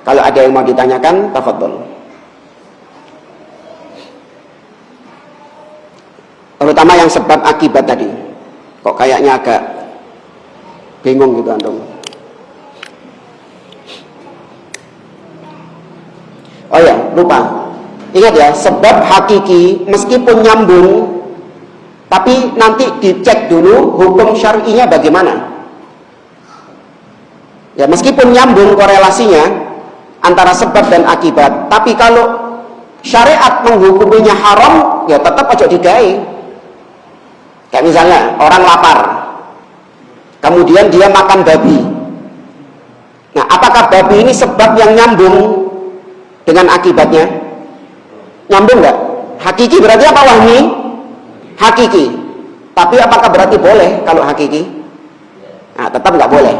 Kalau ada yang mau ditanyakan, tafadhol. Terutama yang sebab akibat tadi, kok kayaknya agak bingung gitu antum. Oh ya, lupa. Ingat ya, sebab hakiki meskipun nyambung, tapi nanti dicek dulu hukum syar'inya bagaimana. Ya, meskipun nyambung korelasinya antara sebab dan akibat, tapi kalau syariat menghukuminya haram, ya tetap ojo digawe. Kayak misalnya orang lapar, kemudian dia makan babi. Nah, apakah babi ini sebab yang nyambung dengan akibatnya? Nyambung nggak? Hakiki berarti apa wahmi? Hakiki. Tapi apakah berarti boleh kalau hakiki? Nah, tetap nggak boleh.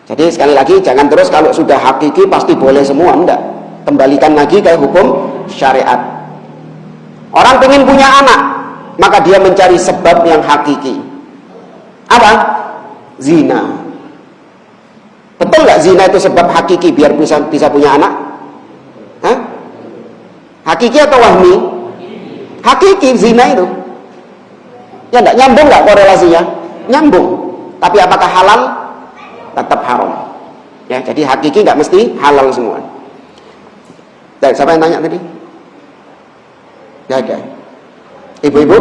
Jadi sekali lagi jangan terus kalau sudah hakiki pasti boleh semua, enggak. Kembalikan lagi ke hukum syariat. Orang pengen punya anak, maka dia mencari sebab yang hakiki. Apa? Zina. Betul nggak zina itu sebab hakiki biar bisa punya anak? Hah? Hakiki atau wahmi? Hakiki zina itu. Ya enggak, nyambung nggak korelasinya? Nyambung. Tapi apakah halal? Tetap haram. Ya, jadi hakiki nggak mesti halal semua. Baik, siapa yang tanya tadi? Nggak ada. Ibu-ibu?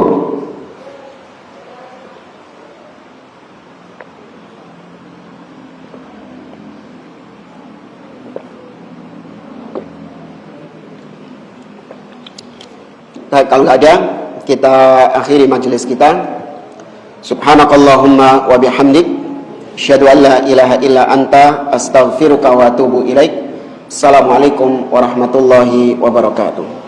Baik, kalau nggak ada, kita akhiri majelis kita. Subhanakallahumma wa bihamdik, asyhadu an la ilaha illa anta, astaghfiruka wa atubu ilaik. Assalamualaikum warahmatullahi wabarakatuh.